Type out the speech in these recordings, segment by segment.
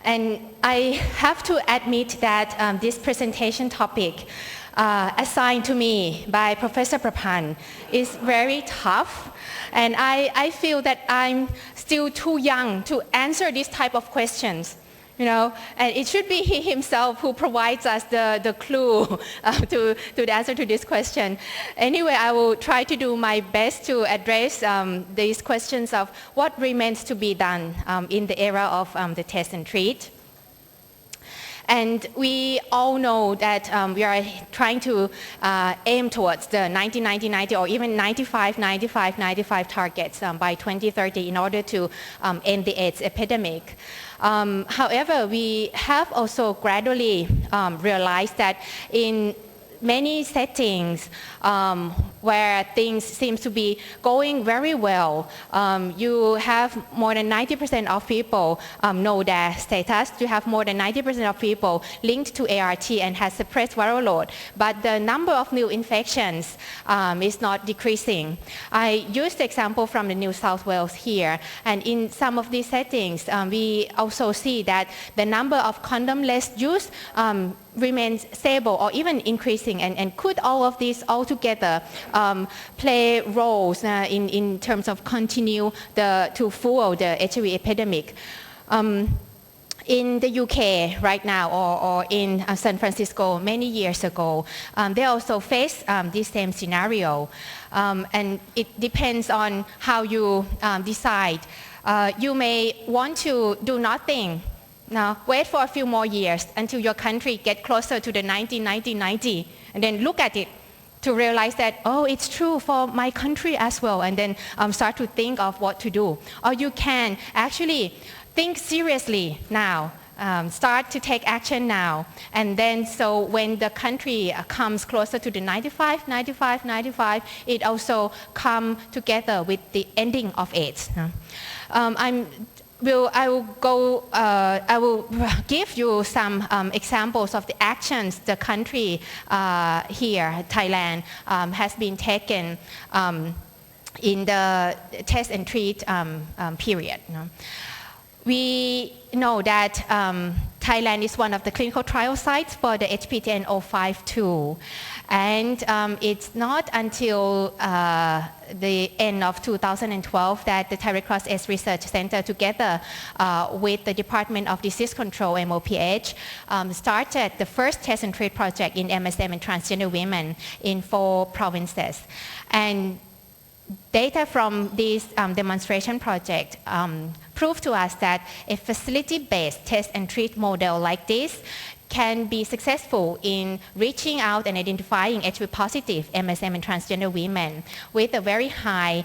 And I have to admit that this presentation topic assigned to me by Professor Prapan is very tough. And I feel that I'm still too young to answer this type of questions. And it should be he himself who provides us the clue to the answer to this question. Anyway, I will try to do my best to address these questions of what remains to be done in the era of the test and treat. And we all know that we are trying to aim towards the 90-90-90 or even 95-95-95 targets by 2030 in order to end the AIDS epidemic. However, we have also gradually realized that in many settings where things seem to be going very well, you have more than 90% of people know their status. You have more than 90% of people linked to ART and has suppressed viral load. But the number of new infections is not decreasing. I used the example from the New South Wales here. And in some of these settings, we also see that the number of condom-less use remains stable or even increasing, and could all of these all together play roles in terms of continue to fuel the HIV epidemic. In the UK right now, or in San Francisco many years ago, they also face this same scenario. And it depends on how you decide. You may want to do nothing. Now, wait for a few more years until your country gets closer to the 90-90-90, and then look at it to realize that, oh, it's true for my country as well, and then start to think of what to do. Or you can actually think seriously now, start to take action now, and then so when the country comes closer to the 95-95-95, it also come together with the ending of AIDS. I will give you some examples of the actions the country here, Thailand, has been taken in the test and treat period. We know that Thailand is one of the clinical trial sites for the HPTN 052. And it's not until the end of 2012 that the Thai Red Cross AIDS Research Center, together with the Department of Disease Control, MOPH, started the first test and treat project in MSM and transgender women in 4 provinces. And data from this demonstration project proved to us that a facility-based test and treat model like this can be successful in reaching out and identifying HIV-positive MSM and transgender women with a very high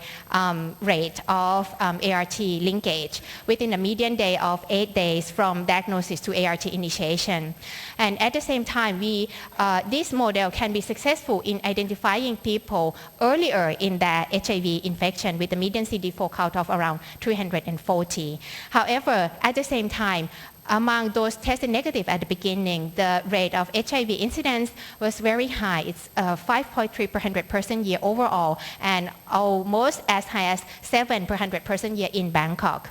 rate of ART linkage within a median day of 8 days from diagnosis to ART initiation. And at the same time, this model can be successful in identifying people earlier in their HIV infection with a median CD4 count of around 340. However, at the same time, among those tested negative at the beginning, the rate of HIV incidence was very high. It's 5.3 per 100% year overall, and almost as high as 7 per 100% year in Bangkok.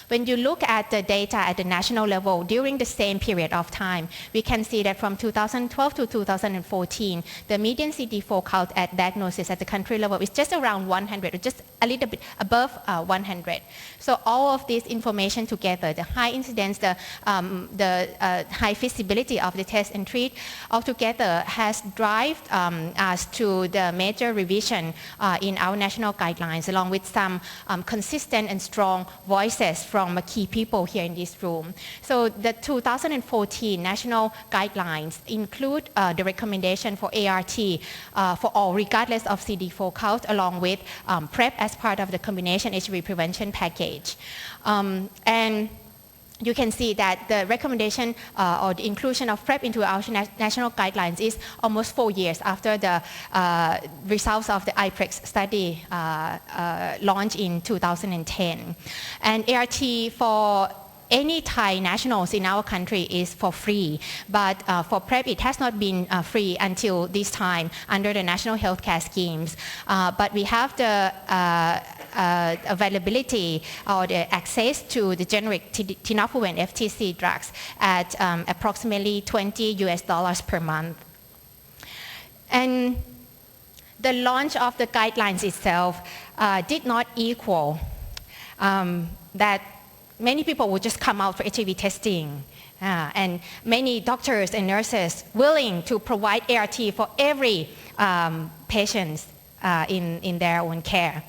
When you look at the data at the national level during the same period of time, we can see that from 2012 to 2014, the median CD4 count at diagnosis at the country level is just around 100, or just a little bit above 100. So all of this information together, the high incidence, the high feasibility of the test and treat, altogether has driven us to the major revision in our national guidelines, along with some consistent and strong voices from key people here in this room. So the 2014 national guidelines include the recommendation for ART for all, regardless of CD4 count, along with PrEP as part of the combination HIV prevention package. And you can see that the recommendation or the inclusion of PrEP into our national guidelines is almost 4 years after the results of the IPREX study launched in 2010. And ART for any Thai nationals in our country is for free, but for PrEP it has not been free until this time under the national healthcare schemes. But we have the availability or the access to the generic tenofovir FTC drugs at approximately $20 per month. And the launch of the guidelines itself did not equal that many people would just come out for HIV testing. And many doctors and nurses willing to provide ART for every patient in their own care.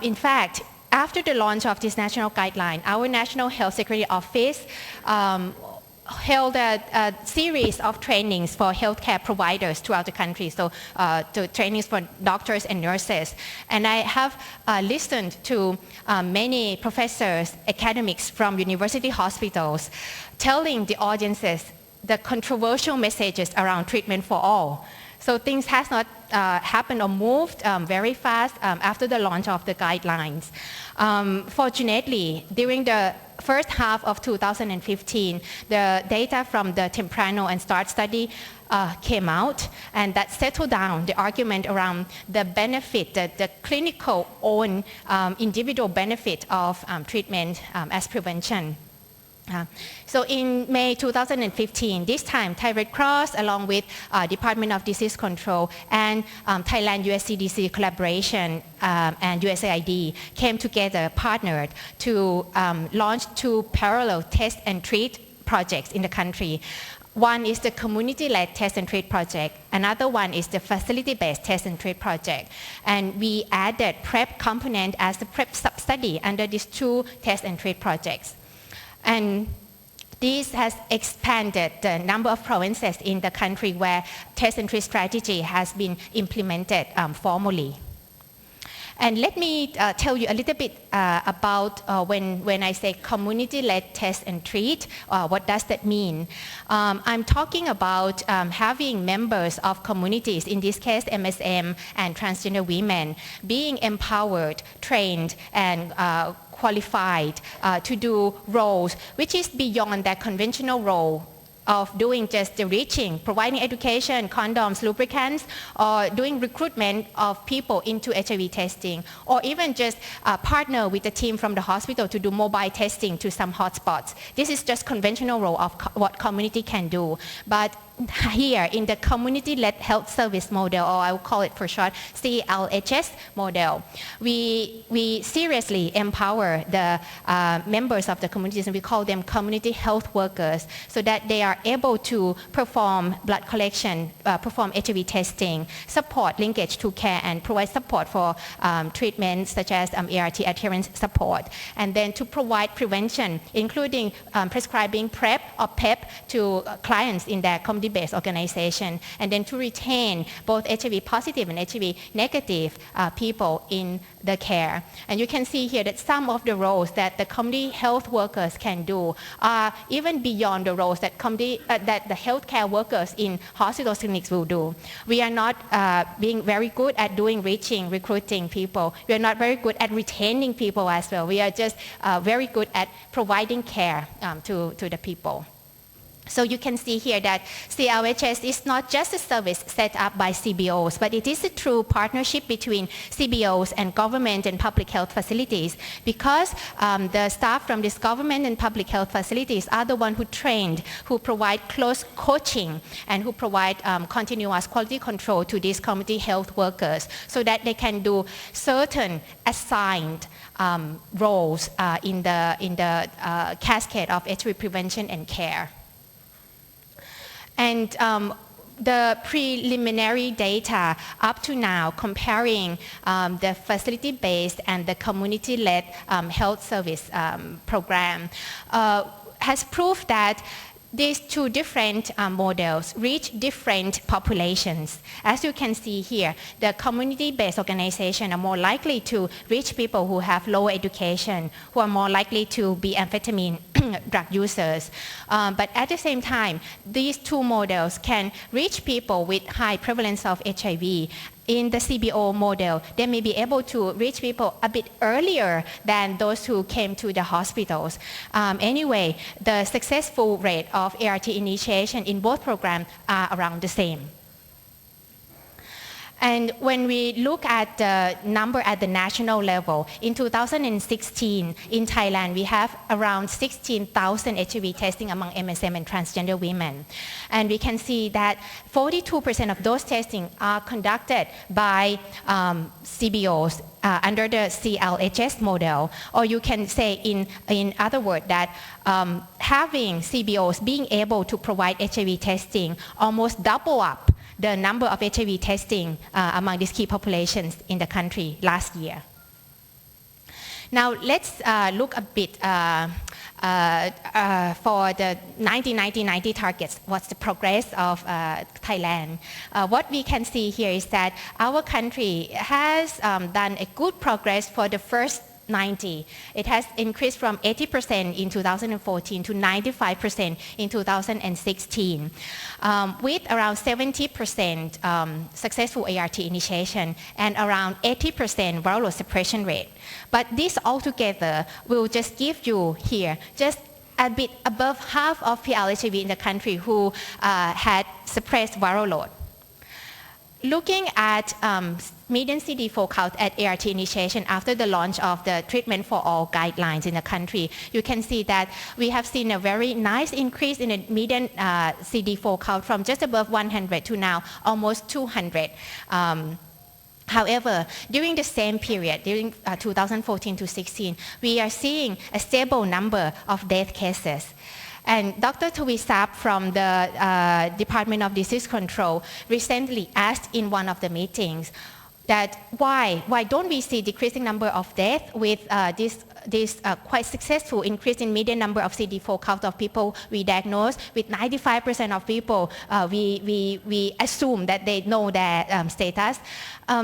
In fact, after the launch of this national guideline, our National Health Security Office held a series of trainings for healthcare providers throughout the country, so trainings for doctors and nurses. And I have listened to many professors, academics from university hospitals telling the audiences the controversial messages around treatment for all. So things has not happened or moved very fast after the launch of the guidelines. Fortunately, during the first half of 2015, the data from the Temprano and START study came out, and that settled down the argument around the benefit, the clinical own individual benefit of treatment as prevention. So in May 2015, this time Thai Red Cross along with Department of Disease Control and Thailand US CDC collaboration and USAID came together, partnered to launch 2 parallel test and treat projects in the country. One is the community-led test and treat project. Another one is the facility-based test and treat project. And we added PrEP component as the PrEP sub-study under these 2 test and treat projects. And this has expanded the number of provinces in the country where test and treat strategy has been implemented formally. And let me tell you a little bit about when I say community-led test and treat, what does that mean? I'm talking about having members of communities, in this case MSM and transgender women, being empowered, trained, and qualified to do roles which is beyond that conventional role of doing just the reaching, providing education, condoms, lubricants, or doing recruitment of people into HIV testing, or even just partner with the team from the hospital to do mobile testing to some hotspots. This is just conventional role of what community can do. But here in the community-led health service model, or I will call it for short CLHS model, we seriously empower the members of the communities, and we call them community health workers, so that they are able to perform blood collection, perform HIV testing, support linkage to care, and provide support for treatments such as ART adherence support, and then to provide prevention, including prescribing PrEP or PEP to clients in their community-based organization, and then to retain both HIV positive and HIV negative people in the care. And you can see here that some of the roles that the community health workers can do are even beyond the roles that that the healthcare workers in hospital clinics will do. We are not being very good at doing reaching, recruiting people. We are not very good at retaining people as well. We are just very good at providing care to the people. So you can see here that CLHS is not just a service set up by CBOs, but it is a true partnership between CBOs and government and public health facilities, because the staff from this government and public health facilities are the ones who trained, who provide close coaching, and who provide continuous quality control to these community health workers, so that they can do certain assigned roles in the cascade of HIV prevention and care. And the preliminary data up to now comparing the facility-based and the community-led health service program has proved that these 2 different models reach different populations. As you can see here, the community-based organizations are more likely to reach people who have low education, who are more likely to be amphetamine drug users. But at the same time, these 2 models can reach people with high prevalence of HIV. In the CBO model, they may be able to reach people a bit earlier than those who came to the hospitals. Anyway, the successful rate of ART initiation in both programs are around the same. And when we look at the number at the national level, in 2016 in Thailand, we have around 16,000 HIV testing among MSM and transgender women. And we can see that 42% of those testing are conducted by CBOs under the CLHS model. Or you can say in other words that having CBOs being able to provide HIV testing almost double up the number of HIV testing among these key populations in the country last year. Now let's look a bit for the 1990 targets. What's the progress of Thailand? What we can see here is that our country has done a good progress for the first 90. It has increased from 80% in 2014 to 95% in 2016, with around 70% successful ART initiation and around 80% viral load suppression rate. But this altogether will just give you here just a bit above half of PL-HIV in the country who had suppressed viral load. Looking at median CD4 count at ART initiation after the launch of the treatment for all guidelines in the country, you can see that we have seen a very nice increase in the median CD4 count from just above 100 to now almost 200. However, during the same period, during 2014 to 16, we are seeing a stable number of death cases. And Dr. Tawisap from the Department of Disease Control recently asked in one of the meetings that why don't we see decreasing number of deaths with this quite successful increase in median number of CD4 count of people we diagnose. With 95% of people, we assume that they know their status.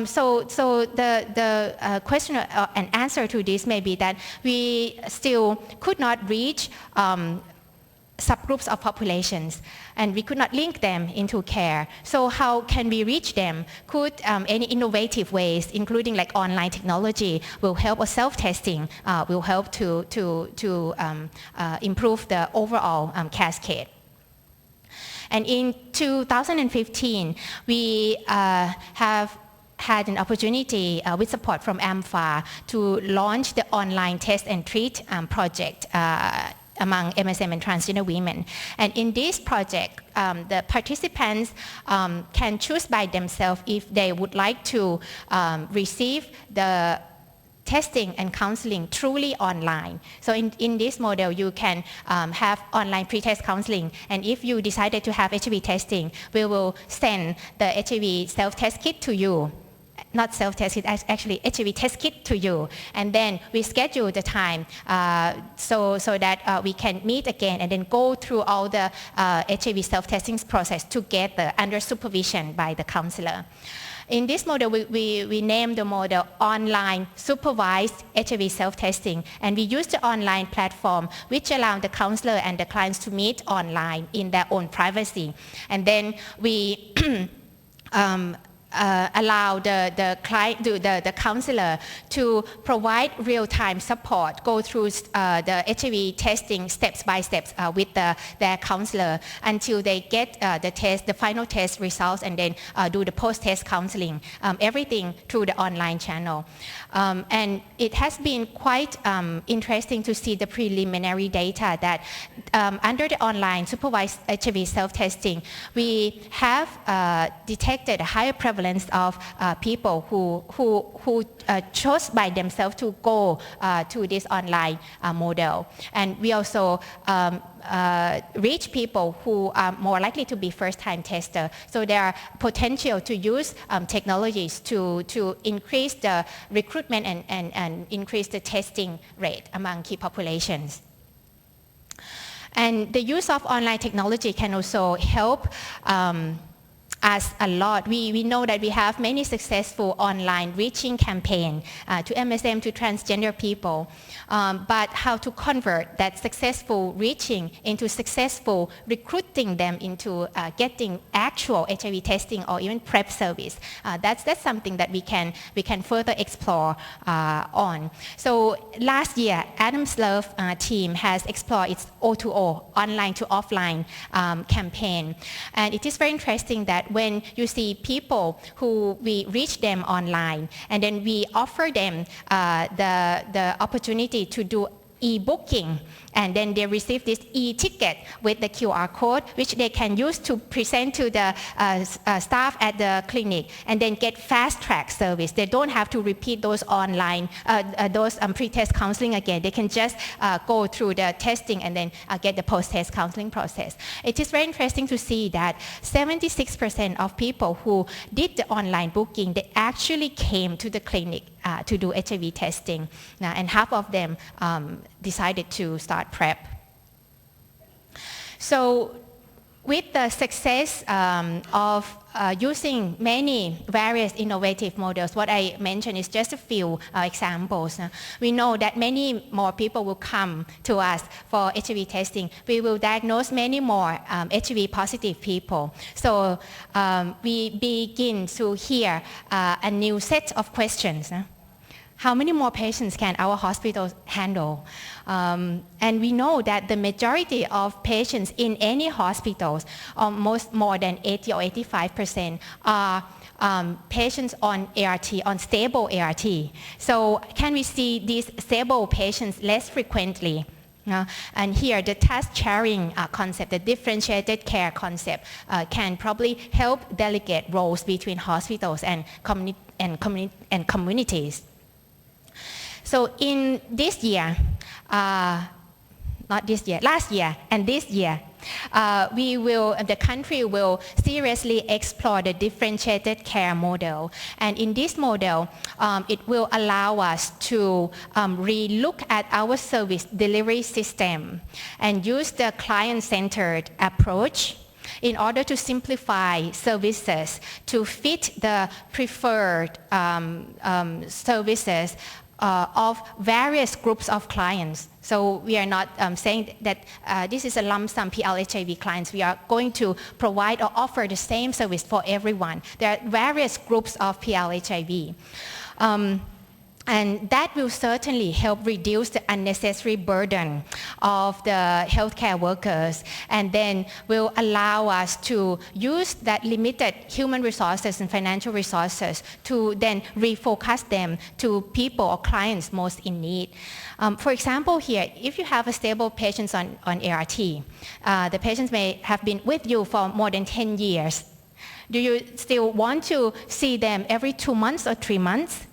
So the question and answer to this may be that we still could not reach subgroups of populations, and we could not link them into care. So how can we reach them? Could any innovative ways, including like online technology, will help, or self-testing will help to improve the overall cascade? And in 2015, we have had an opportunity with support from AMFA to launch the online test and treat project among MSM and transgender women. And in this project, the participants can choose by themselves if they would like to receive the testing and counseling truly online. So in this model, you can have online pre-test counseling. And if you decided to have HIV testing, we will send the HIV self-test kit to you. Not self-test kit, actually HIV test kit to you. And then we schedule the time so that we can meet again and then go through all the HIV self-testing process together under supervision by the counselor. In this model, we named the model Online Supervised HIV Self-Testing, and we use the online platform which allows the counselor and the clients to meet online in their own privacy. And then we allow the client, the counselor to provide real-time support, go through the HIV testing steps by steps with their counselor until they get the final test results, and then do the post-test counseling, everything through the online channel. And it has been quite interesting to see the preliminary data that under the online supervised HIV self-testing, we have detected a higher prevalence of people who chose by themselves to go to this online model. And we also reach people who are more likely to be first-time tester. So there are potential to use technologies to increase the recruitment and increase the testing rate among key populations. And the use of online technology can also help us a lot. We know that we have many successful online reaching campaigns to MSM, to transgender people, but how to convert that successful reaching into successful recruiting them into getting actual HIV testing or even PrEP service. That's something that we can further explore on. So last year, Adam's Love team has explored its O2O, online to offline campaign. And it is very interesting that when you see people who we reach them online, and then we offer them the opportunity to do e-booking, and then they receive this e-ticket with the QR code, which they can use to present to the staff at the clinic, and then get fast-track service. They don't have to repeat those online, pre-test counseling again. They can just go through the testing and then get the post-test counseling process. It is very interesting to see that 76% of people who did the online booking, they actually came to the clinic to do HIV testing, and half of them decided to start PrEP. So with the success of using many various innovative models, what I mentioned is just a few examples. We know that many more people will come to us for HIV testing. We will diagnose many more HIV positive people. So we begin to hear a new set of questions. How many more patients can our hospitals handle? And we know that the majority of patients in any hospitals, almost more than 80 or 85%, are patients on ART, on stable ART. So can we see these stable patients less frequently? And here, the task sharing concept, the differentiated care concept, can probably help delegate roles between hospitals and communities. So in this year, last year and this year, the country will seriously explore the differentiated care model. And in this model, it will allow us to re-look at our service delivery system and use the client-centered approach in order to simplify services to fit the preferred services of various groups of clients. So we are not saying that this is a lump sum PL-HIV clients. We are going to provide or offer the same service for everyone. There are various groups of PL-HIV. And that will certainly help reduce the unnecessary burden of the healthcare workers, and then will allow us to use that limited human resources and financial resources to then refocus them to people or clients most in need. For example here, if you have a stable patient on ART, the patients may have been with you for more than 10 years. Do you still want to see them every 2 months or 3 months?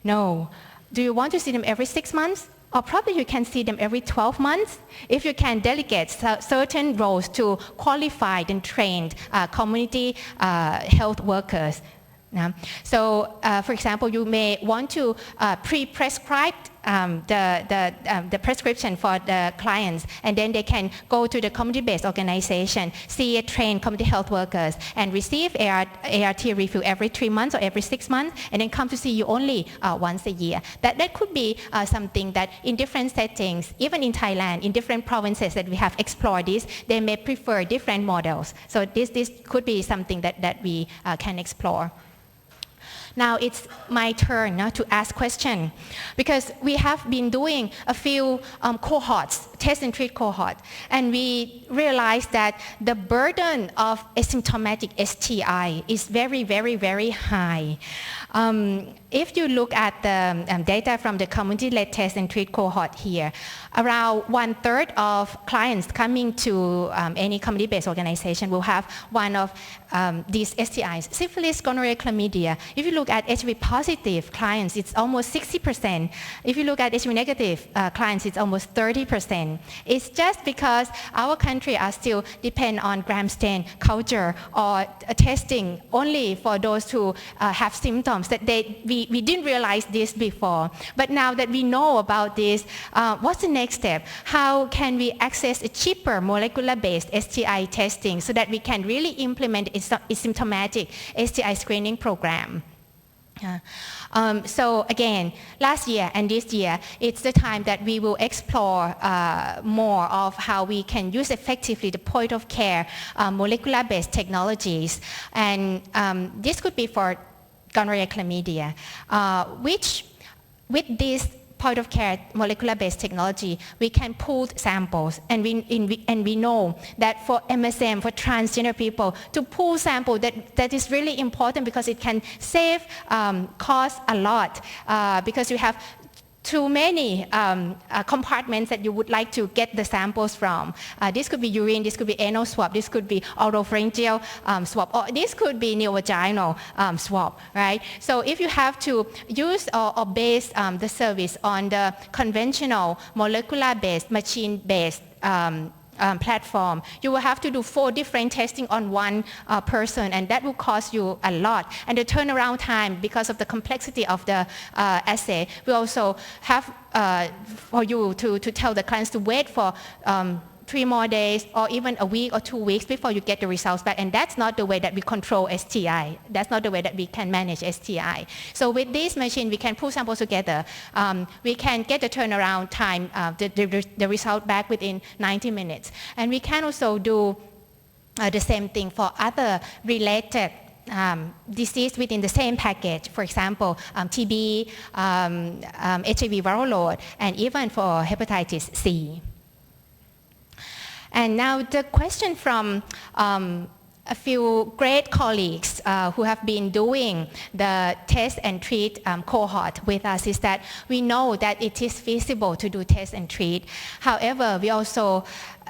No. Do you want to see them every 6 months? Or probably you can see them every 12 months if you can delegate certain roles to qualified and trained community health workers. So, for example, you may want to pre-prescribe the prescription for the clients, and then they can go to the community-based organization, see a trained community health workers, and receive ART refill every 3 months or every 6 months, and then come to see you only once a year. That could be something that in different settings, even in Thailand, in different provinces that we have explored this, they may prefer different models. So this could be something that we can explore. Now it's my turn to ask questions, because we have been doing a few cohorts, test and treat cohort, and we realized that the burden of asymptomatic STI is very, very, very high. If you look at the data from the community-led test and treat cohort here, around 1/3 of clients coming to any community-based organization will have one of these STIs: syphilis, gonorrhea, chlamydia. If you look at HIV-positive clients, it's almost 60%. If you look at HIV-negative clients, it's almost 30%. It's just because our country are still depend on gram stain culture or testing only for those who have symptoms. That we didn't realize this before. But now that we know about this, what's the next step? How can we access a cheaper molecular-based STI testing so that we can really implement a symptomatic STI screening program? So again, last year and this year, it's the time that we will explore more of how we can use effectively the point-of-care molecular-based technologies. And this could be for gonorrhea, chlamydia, which with this point of care molecular-based technology, we can pool samples, and we know that for MSM, for transgender people, to pool sample, that is really important because it can save cost a lot because you have too many compartments that you would like to get the samples from. This could be urine, this could be anal swab, this could be oropharyngeal swab, or this could be neovaginal swab, right? So if you have to use or base the service on the conventional molecular-based, machine-based platform, you will have to do 4 different testing on one person, and that will cost you a lot. And the turnaround time, because of the complexity of the assay, we also have for you to tell the clients to wait for 3 more days or even a week or 2 weeks before you get the results back. And that's not the way that we control STI. That's not the way that we can manage STI. So with this machine, we can pull samples together. We can get the turnaround time, the result back within 90 minutes. And we can also do the same thing for other related disease within the same package. For example, TB, HIV viral load, and even for hepatitis C. And now the question from a few great colleagues who have been doing the test and treat cohort with us is that we know that it is feasible to do test and treat. However, we also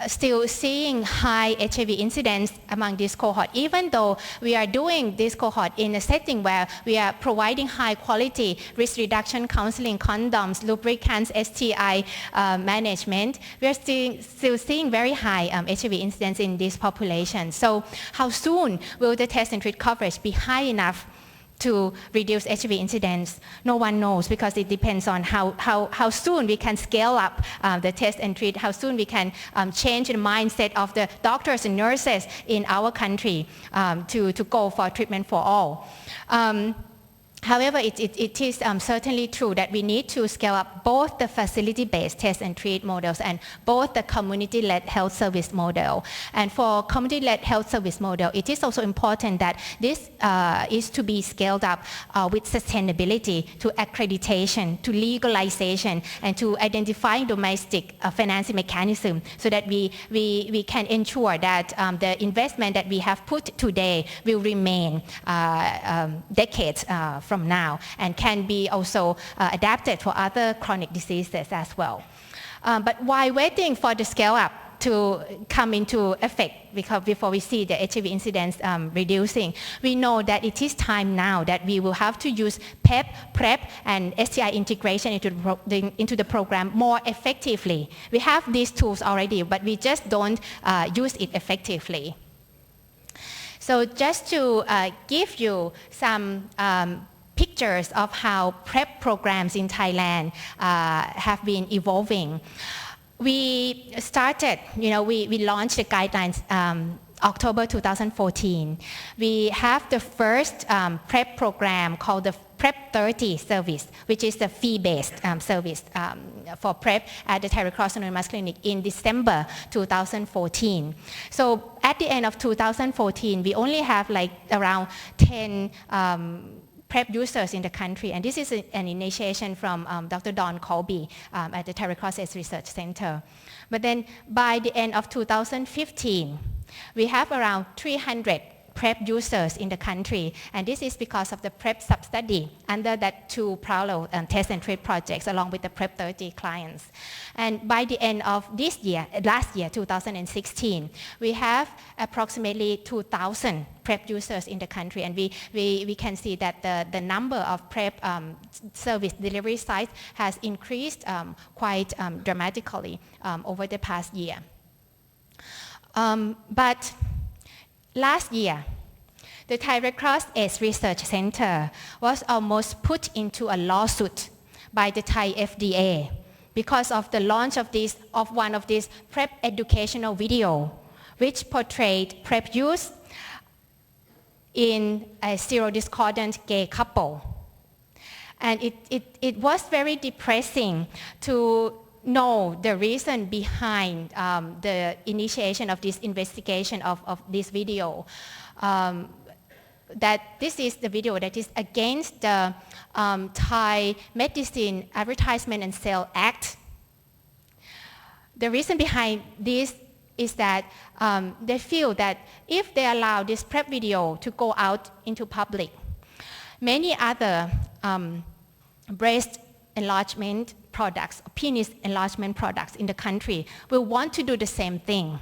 still seeing high HIV incidence among this cohort, even though we are doing this cohort in a setting where we are providing high quality risk reduction counseling, condoms, lubricants, STI management. We are still seeing very high HIV incidence in this population. So how soon will the test and treat coverage be high enough to reduce HIV incidence? No one knows, because it depends on how soon we can scale up the test and treat, how soon we can change the mindset of the doctors and nurses in our country to go for treatment for all. However, it is certainly true that we need to scale up both the facility-based test and treat models and both the community-led health service model. And for community-led health service model, it is also important that this is to be scaled up with sustainability, to accreditation, to legalization, and to identifying domestic financing mechanism so that we can ensure that the investment that we have put today will remain decades from now and can be also adapted for other chronic diseases as well. But while waiting for the scale up to come into effect, because before we see the HIV incidence reducing, we know that it is time now that we will have to use PrEP, and STI integration into the program more effectively. We have these tools already, but we just don't use it effectively. So just to give you some pictures of how PrEP programs in Thailand have been evolving. We started, we launched the guidelines October 2014. We have the first PrEP program called the PrEP 30 service, which is the fee-based service for PrEP at the Thai Red Cross Anonymous Clinic in December 2014. So at the end of 2014, we only have like around 10 PrEP users in the country, and this is an initiation from Dr. Don Colby at the Thai Red Cross AIDS Research Center. But then by the end of 2015, we have around 300 PrEP users in the country, and this is because of the PrEP sub-study under that 2 parallel test and treat projects along with the PrEP 30 clients. And by the end of this year, last year, 2016, we have approximately 2,000 PrEP users in the country, and we can see that the number of PrEP service delivery sites has increased quite dramatically over the past year. But last year, the Thai Red Cross AIDS Research Center was almost put into a lawsuit by the Thai FDA because of the launch of one of these PrEP educational video, which portrayed PrEP use in a serodiscordant gay couple. And it was very depressing to know the reason behind the initiation of this investigation of this video. that this is the video that is against the Thai Medicine Advertisement and Sale Act. The reason behind this is that they feel that if they allow this PrEP video to go out into public, many other breast enlargement products, penis enlargement products in the country will want to do the same thing.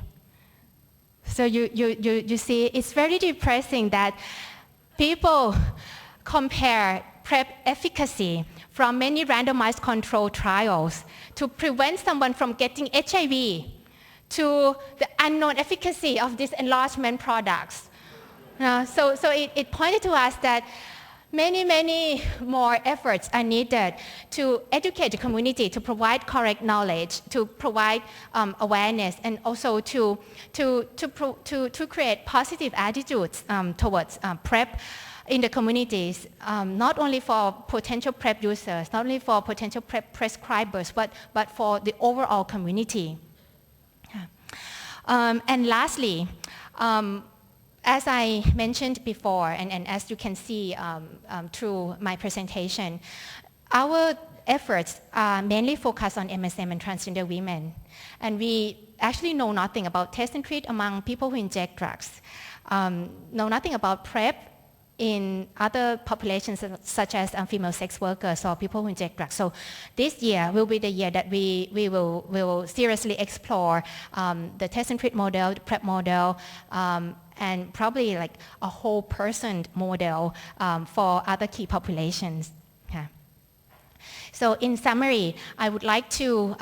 So you see, it's very depressing that people compare PrEP efficacy from many randomized controlled trials to prevent someone from getting HIV to the unknown efficacy of these enlargement products. So it pointed to us that many more efforts are needed to educate the community, to provide correct knowledge, to provide awareness, and also to create positive attitudes towards PrEP in the communities, not only for potential PrEP users, not only for potential PrEP prescribers, but for the overall community. And lastly, as I mentioned before, and as you can see through my presentation, our efforts are mainly focused on MSM and transgender women. And we actually know nothing about test and treat among people who inject drugs, know nothing about PrEP in other populations such as female sex workers or people who inject drugs. So this year will be the year that we will seriously explore the test and treat model, the PrEP model, and probably like a whole person model for other key populations. Yeah. So in summary, I would like to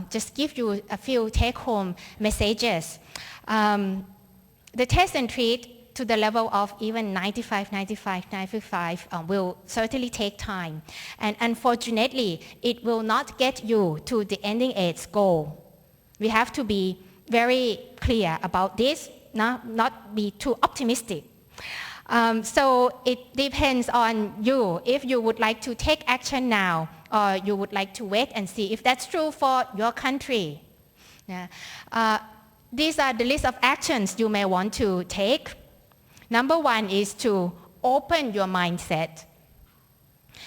just give you a few take-home messages. The test and treat to the level of even 95 will certainly take time. And unfortunately, it will not get you to the ending AIDS goal. We have to be very clear about this, not be too optimistic. So it depends on you if you would like to take action now or you would like to wait and see if that's true for your country. Yeah. These are the list of actions you may want to take. Number one is to open your mindset,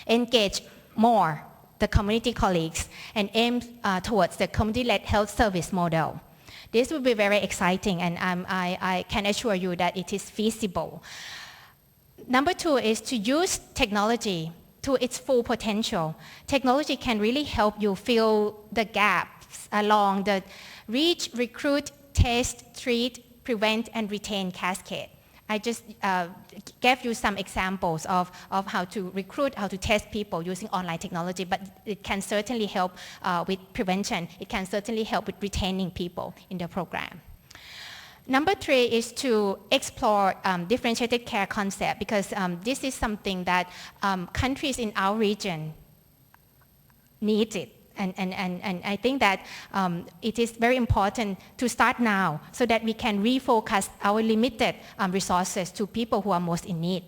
engage more the community colleagues, and aim towards the community-led health service model. This will be very exciting, and I can assure you that it is feasible. Number two is to use technology to its full potential. Technology can really help you fill the gaps along the reach, recruit, test, treat, prevent, and retain cascade. I just gave you some examples of how to recruit, how to test people using online technology, but it can certainly help with prevention. It can certainly help with retaining people in the program. Number three is to explore differentiated care concept, because this is something that countries in our region need it. And I think that it is very important to start now so that we can refocus our limited resources to people who are most in need.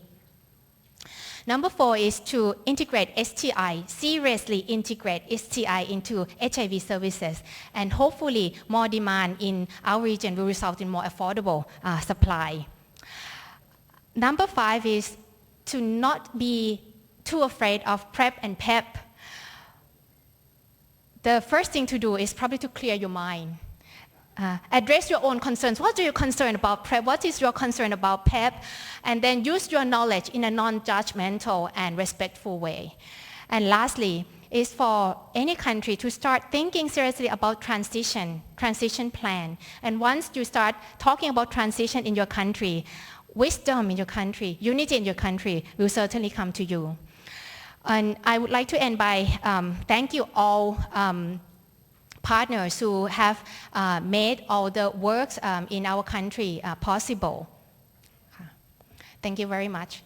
Number four is to integrate STI, seriously integrate STI into HIV services, and hopefully more demand in our region will result in more affordable supply. Number five is to not be too afraid of PrEP and PEP. The first thing to do is probably to clear your mind. Address your own concerns. What are you concerned about PrEP? What is your concern about PEP? And then use your knowledge in a non-judgmental and respectful way. And lastly, is for any country to start thinking seriously about transition plan. And once you start talking about transition in your country, wisdom in your country, unity in your country will certainly come to you. And I would like to end by thank you all partners who have made all the works in our country possible. Thank you very much.